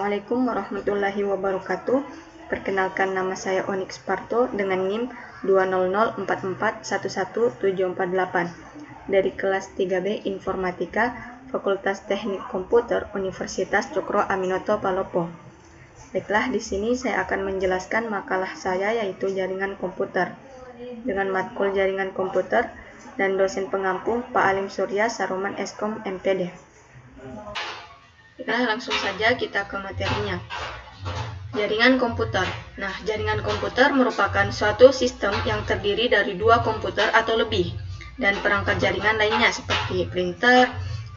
Assalamualaikum warahmatullahi wabarakatuh. Perkenalkan, nama saya Onyx Parto dengan NIM 20044111748 dari kelas 3B Informatika Fakultas Teknik Komputer Universitas Cokro Aminoto Palopo. Baiklah, di sini saya akan menjelaskan makalah saya yaitu jaringan komputer dengan matkul jaringan komputer dan dosen pengampu Pak Alim Surya Saruman Eskom MPD. Nah, langsung saja kita ke materinya. Jaringan komputer. Nah, jaringan komputer merupakan suatu sistem yang terdiri dari dua komputer atau lebih dan perangkat jaringan lainnya seperti printer,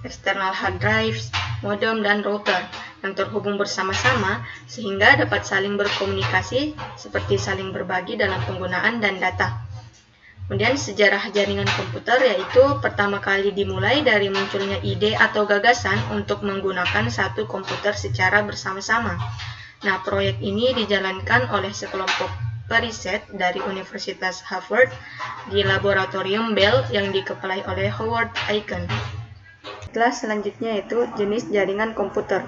external hard drives, modem, dan router yang terhubung bersama-sama sehingga dapat saling berkomunikasi seperti saling berbagi dalam penggunaan dan data. Kemudian sejarah jaringan komputer yaitu pertama kali dimulai dari munculnya ide atau gagasan untuk menggunakan satu komputer secara bersama-sama. Nah, proyek ini dijalankan oleh sekelompok periset dari Universitas Harvard di laboratorium Bell yang dikepalai oleh Howard Aiken. Kelas selanjutnya yaitu jenis jaringan komputer.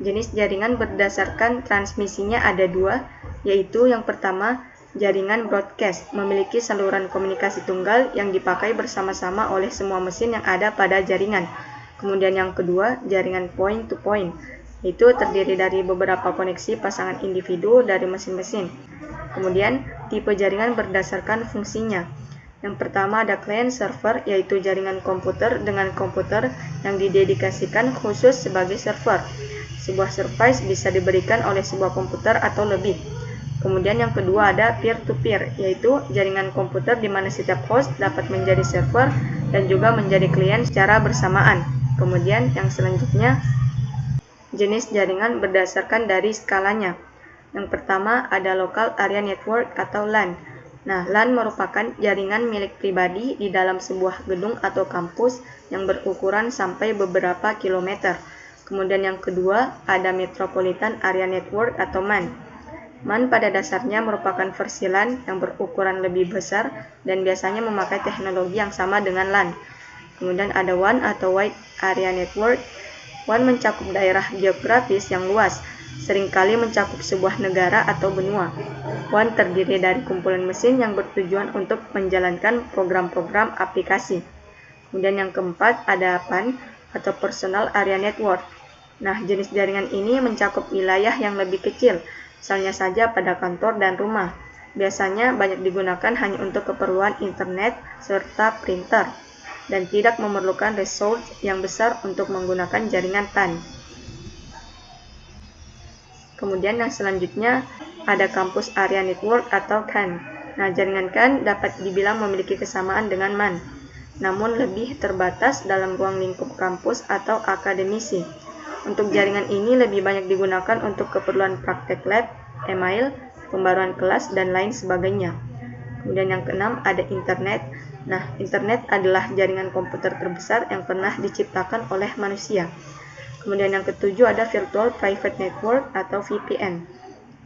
Jenis jaringan berdasarkan transmisinya ada dua, yaitu yang pertama, jaringan broadcast memiliki saluran komunikasi tunggal yang dipakai bersama-sama oleh semua mesin yang ada pada jaringan. Kemudian yang kedua, jaringan point-to-point, yaitu terdiri dari beberapa koneksi pasangan individu dari mesin-mesin. Kemudian, tipe jaringan berdasarkan fungsinya. Yang pertama ada client server, yaitu jaringan komputer dengan komputer yang didedikasikan khusus sebagai server. Sebuah service bisa diberikan oleh sebuah komputer atau lebih. Kemudian yang kedua ada peer-to-peer, yaitu jaringan komputer di mana setiap host dapat menjadi server dan juga menjadi klien secara bersamaan. Kemudian yang selanjutnya, jenis jaringan berdasarkan dari skalanya. Yang pertama ada local area network atau LAN. Nah, LAN merupakan jaringan milik pribadi di dalam sebuah gedung atau kampus yang berukuran sampai beberapa kilometer. Kemudian yang kedua ada metropolitan area network atau MAN. MAN pada dasarnya merupakan versi LAN yang berukuran lebih besar dan biasanya memakai teknologi yang sama dengan LAN. Kemudian ada WAN atau Wide Area Network. WAN mencakup daerah geografis yang luas, seringkali mencakup sebuah negara atau benua. WAN terdiri dari kumpulan mesin yang bertujuan untuk menjalankan program-program aplikasi. Kemudian yang keempat ada PAN atau Personal Area Network. Nah, jenis jaringan ini mencakup wilayah yang lebih kecil, misalnya saja pada kantor dan rumah. Biasanya banyak digunakan hanya untuk keperluan internet serta printer, dan tidak memerlukan resource yang besar untuk menggunakan jaringan PAN. Kemudian yang selanjutnya ada Campus Area Network atau CAN. Nah, jaringan CAN dapat dibilang memiliki kesamaan dengan MAN, namun lebih terbatas dalam ruang lingkup kampus atau akademisi. Untuk jaringan ini lebih banyak digunakan untuk keperluan praktek lab, email, pembaruan kelas, dan lain sebagainya. Kemudian yang keenam ada internet. Nah, internet adalah jaringan komputer terbesar yang pernah diciptakan oleh manusia. Kemudian yang ketujuh ada Virtual Private Network atau VPN.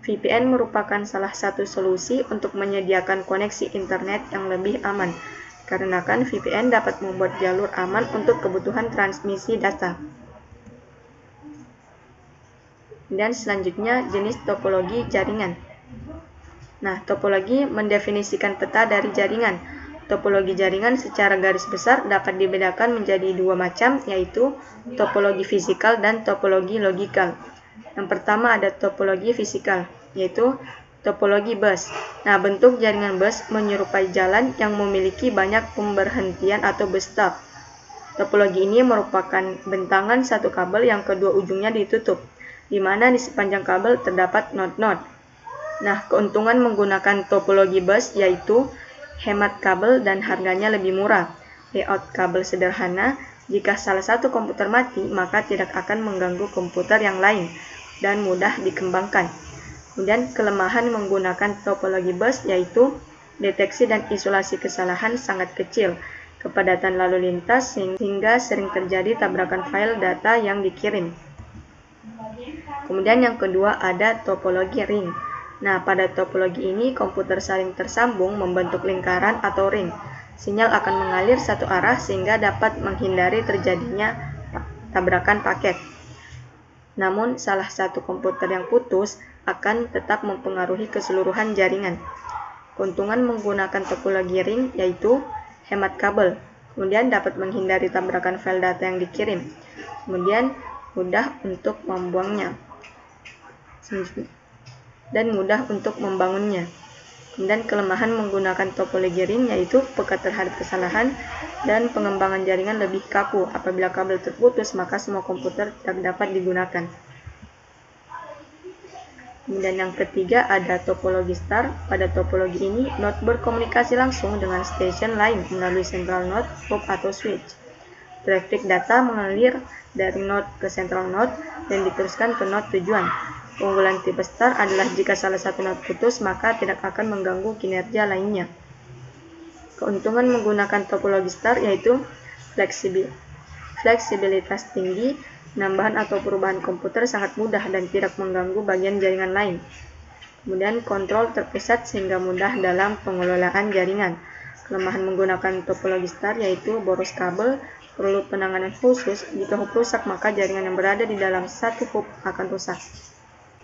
VPN merupakan salah satu solusi untuk menyediakan koneksi internet yang lebih aman, karena kan VPN dapat membuat jalur aman untuk kebutuhan transmisi data. Dan selanjutnya jenis topologi jaringan. Nah, topologi mendefinisikan peta dari jaringan. Topologi jaringan secara garis besar dapat dibedakan menjadi dua macam, yaitu topologi fisikal dan topologi logikal. Yang pertama ada topologi fisikal, yaitu topologi bus. Nah, bentuk jaringan bus menyerupai jalan yang memiliki banyak pemberhentian atau bus stop. Topologi ini merupakan bentangan satu kabel yang kedua ujungnya ditutup, di mana di sepanjang kabel terdapat node-node. Nah, keuntungan menggunakan topologi bus yaitu hemat kabel dan harganya lebih murah. Layout kabel sederhana, jika salah satu komputer mati, maka tidak akan mengganggu komputer yang lain dan mudah dikembangkan. Kemudian kelemahan menggunakan topologi bus yaitu deteksi dan isolasi kesalahan sangat kecil, kepadatan lalu lintas sehingga sering terjadi tabrakan file data yang dikirim. Kemudian yang kedua ada topologi ring. Nah, pada topologi ini komputer saling tersambung membentuk lingkaran atau ring. Sinyal akan mengalir satu arah sehingga dapat menghindari terjadinya tabrakan paket. namun salah satu komputer yang putus akan tetap mempengaruhi keseluruhan jaringan. Keuntungan menggunakan topologi ring yaitu hemat kabel, kemudian dapat menghindari tabrakan file data yang dikirim, kemudian mudah untuk membuangnya, dan mudah untuk membangunnya. Kemudian kelemahan menggunakan topologi ring yaitu peka terhadap kesalahan dan pengembangan jaringan lebih kaku. Apabila kabel terputus, maka semua komputer tidak dapat digunakan. Kemudian yang ketiga ada topologi star. Pada topologi ini, node berkomunikasi langsung dengan station lain melalui central node, hub atau switch. Traffic data mengalir dari node ke central node dan diteruskan ke node tujuan. Keunggulan tipe star adalah jika salah satu node putus, maka tidak akan mengganggu kinerja lainnya. Keuntungan menggunakan topologi star yaitu fleksibilitas tinggi, penambahan atau perubahan komputer sangat mudah dan tidak mengganggu bagian jaringan lain. Kemudian kontrol terpusat sehingga mudah dalam pengelolaan jaringan. Kelemahan menggunakan topologi star yaitu boros kabel, perlu penanganan khusus. Jika hub rusak, maka jaringan yang berada di dalam satu hub akan rusak.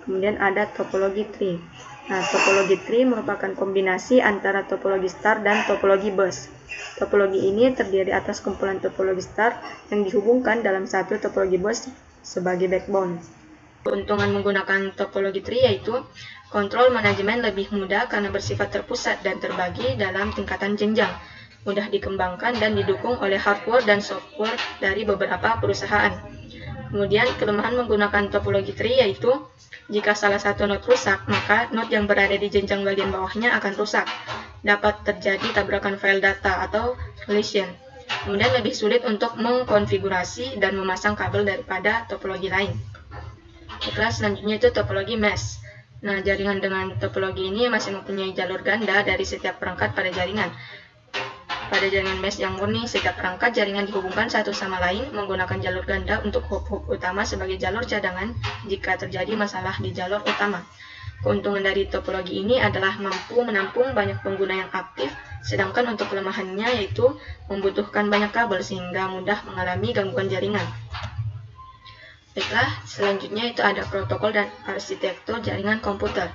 Kemudian ada topologi tree. Nah, topologi tree merupakan kombinasi antara topologi star dan topologi bus. Topologi ini terdiri atas kumpulan topologi star yang dihubungkan dalam satu topologi bus sebagai backbone. Keuntungan menggunakan topologi tree yaitu kontrol manajemen lebih mudah karena bersifat terpusat dan terbagi dalam tingkatan jenjang, mudah dikembangkan dan didukung oleh hardware dan software dari beberapa perusahaan. Kemudian kelemahan menggunakan topologi tree yaitu jika salah satu node rusak, maka node yang berada di jenjang bagian bawahnya akan rusak. Dapat terjadi tabrakan file data atau collision. Kemudian lebih sulit untuk mengkonfigurasi dan memasang kabel daripada topologi lain. Kelas selanjutnya itu topologi mesh. Nah, jaringan dengan topologi ini masih mempunyai jalur ganda dari setiap perangkat pada jaringan. Pada jaringan mesh yang murni, setiap perangkat jaringan dihubungkan satu sama lain menggunakan jalur ganda untuk hub-hub utama sebagai jalur cadangan jika terjadi masalah di jalur utama. Keuntungan dari topologi ini adalah mampu menampung banyak pengguna yang aktif, sedangkan untuk kelemahannya yaitu membutuhkan banyak kabel sehingga mudah mengalami gangguan jaringan. Baiklah, selanjutnya itu ada protokol dan arsitektur jaringan komputer.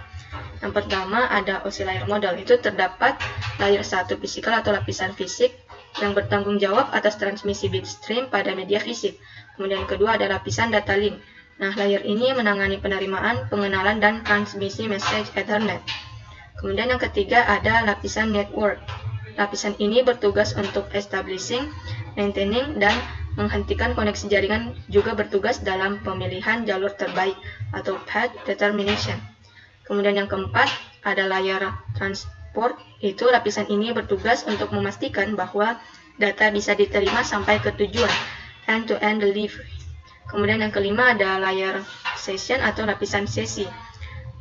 Yang pertama ada OSI layer model, itu terdapat layer 1 fisikal atau lapisan fisik yang bertanggung jawab atas transmisi bitstream pada media fisik. Kemudian kedua ada lapisan data link. Nah, layer ini menangani penerimaan, pengenalan, dan transmisi message Ethernet. Kemudian yang ketiga ada lapisan network. Lapisan ini bertugas untuk establishing, maintaining, dan menghentikan koneksi jaringan, juga bertugas dalam pemilihan jalur terbaik atau path determination. Kemudian yang keempat ada layer transport, itu lapisan ini bertugas untuk memastikan bahwa data bisa diterima sampai ke tujuan, end-to-end delivery. Kemudian yang kelima ada layer session atau lapisan sesi,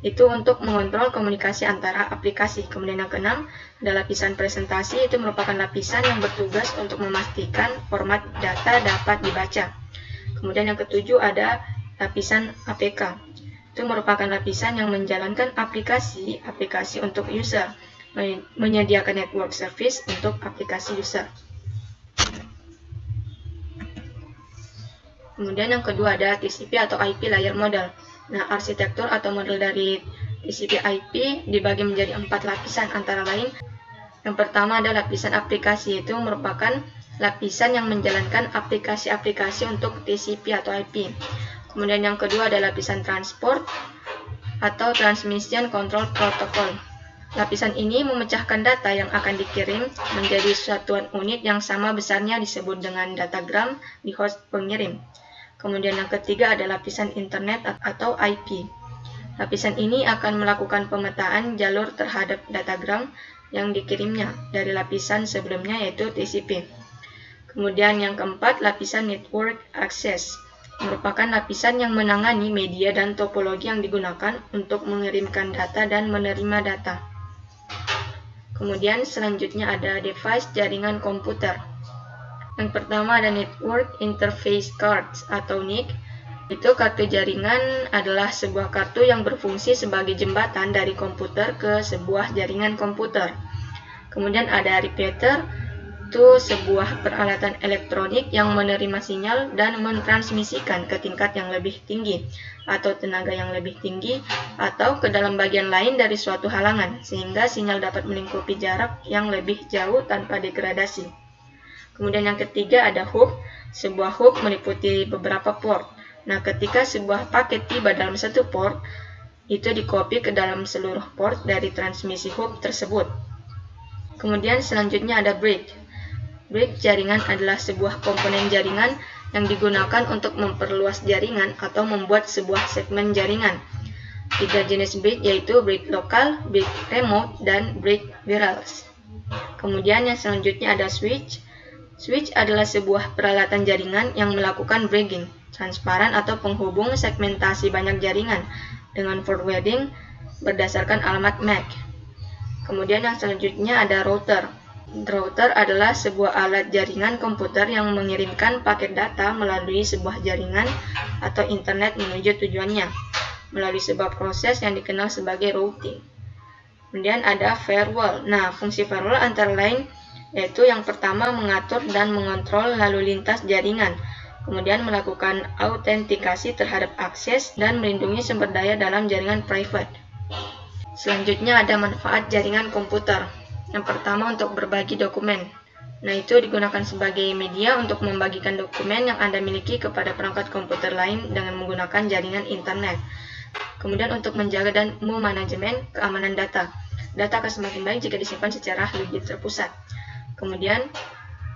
itu untuk mengontrol komunikasi antara aplikasi. Kemudian yang keenam ada lapisan presentasi, itu merupakan lapisan yang bertugas untuk memastikan format data dapat dibaca. Kemudian yang ketujuh ada lapisan APK. Itu merupakan lapisan yang menjalankan aplikasi untuk user, menyediakan network service untuk aplikasi user. Kemudian yang kedua ada TCP atau IP layer model. Nah, arsitektur atau model dari TCP IP dibagi menjadi 4 lapisan, antara lain yang pertama ada lapisan aplikasi, itu merupakan lapisan yang menjalankan aplikasi-aplikasi untuk TCP atau IP. Kemudian yang kedua ada lapisan transport atau transmission control protocol. Lapisan ini memecahkan data yang akan dikirim menjadi satuan unit yang sama besarnya disebut dengan datagram di host pengirim. Kemudian yang ketiga ada lapisan internet atau IP. Lapisan ini akan melakukan pemetaan jalur terhadap datagram yang dikirimnya dari lapisan sebelumnya yaitu TCP. Kemudian yang keempat lapisan network access, merupakan lapisan yang menangani media dan topologi yang digunakan untuk mengirimkan data dan menerima data. Kemudian selanjutnya ada device jaringan komputer. Yang pertama ada Network Interface Cards atau NIC. Itu kartu jaringan adalah sebuah kartu yang berfungsi sebagai jembatan dari komputer ke sebuah jaringan komputer. Kemudian ada repeater. yaitu sebuah peralatan elektronik yang menerima sinyal dan mentransmisikan ke tingkat yang lebih tinggi atau tenaga yang lebih tinggi atau ke dalam bagian lain dari suatu halangan sehingga sinyal dapat melingkupi jarak yang lebih jauh tanpa degradasi. Kemudian yang ketiga ada hub. Sebuah hub meliputi beberapa port. Nah, ketika sebuah paket tiba dalam satu port, itu dikopi ke dalam seluruh port dari transmisi hub tersebut. Kemudian selanjutnya ada bridge. Bridge jaringan adalah sebuah komponen jaringan yang digunakan untuk memperluas jaringan atau membuat sebuah segmen jaringan. 3 jenis bridge yaitu bridge lokal, bridge remote, dan bridge wireless. Kemudian yang selanjutnya ada switch. Switch adalah sebuah peralatan jaringan yang melakukan bridging, transparan atau penghubung segmentasi banyak jaringan dengan forwarding berdasarkan alamat MAC. Kemudian yang selanjutnya ada router. Router adalah sebuah alat jaringan komputer yang mengirimkan paket data melalui sebuah jaringan atau internet menuju tujuannya, melalui sebuah proses yang dikenal sebagai routing. Kemudian ada firewall. Nah, fungsi firewall antara lain yaitu yang pertama mengatur dan mengontrol lalu lintas jaringan, kemudian melakukan autentikasi terhadap akses dan melindungi sumber daya dalam jaringan private. Selanjutnya ada manfaat jaringan komputer. Yang pertama untuk berbagi dokumen. Nah, itu digunakan sebagai media untuk membagikan dokumen yang Anda miliki kepada perangkat komputer lain dengan menggunakan jaringan internet. Kemudian untuk menjaga dan memanajemen keamanan data. Data akan semakin baik jika disimpan secara lebih terpusat. Kemudian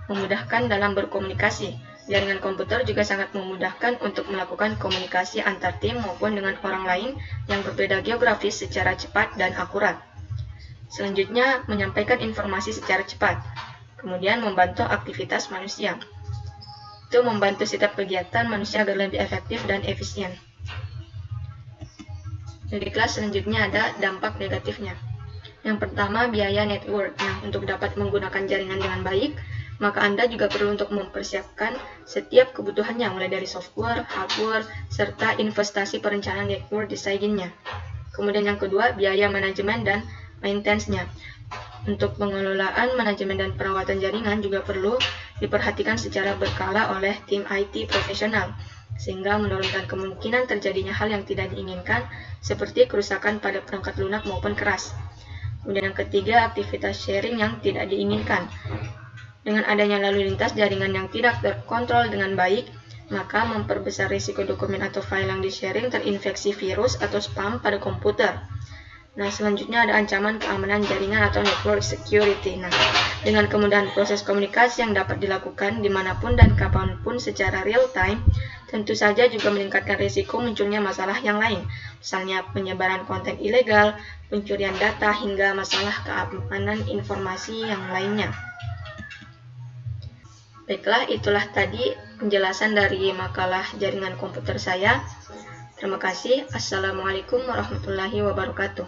memudahkan dalam berkomunikasi. Jaringan komputer juga sangat memudahkan untuk melakukan komunikasi antar tim maupun dengan orang lain yang berbeda geografis secara cepat dan akurat. Selanjutnya, menyampaikan informasi secara cepat. Kemudian, membantu aktivitas manusia. Itu membantu setiap kegiatan manusia agar lebih efektif dan efisien. Di kelas selanjutnya ada dampak negatifnya. Yang pertama, biaya network. Nah, untuk dapat menggunakan jaringan dengan baik, maka Anda juga perlu untuk mempersiapkan setiap kebutuhannya, mulai dari software, hardware, serta investasi perencanaan network design-nya. Kemudian yang kedua, biaya manajemen dan maintenance-nya. Untuk pengelolaan, manajemen, dan perawatan jaringan juga perlu diperhatikan secara berkala oleh tim IT profesional, sehingga menurunkan kemungkinan terjadinya hal yang tidak diinginkan, seperti kerusakan pada perangkat lunak maupun keras. Kemudian yang ketiga, aktivitas sharing yang tidak diinginkan. Dengan adanya lalu lintas jaringan yang tidak terkontrol dengan baik, maka memperbesar risiko dokumen atau file yang di-sharing terinfeksi virus atau spam pada komputer. Nah, selanjutnya ada ancaman keamanan jaringan atau network security. Nah, dengan kemudahan proses komunikasi yang dapat dilakukan dimanapun dan kapanpun secara real time, tentu saja juga meningkatkan risiko munculnya masalah yang lain, misalnya penyebaran konten ilegal, pencurian data, hingga masalah keamanan informasi yang lainnya. Baiklah, itulah tadi penjelasan dari makalah jaringan komputer saya. Terima kasih. Assalamualaikum warahmatullahi wabarakatuh.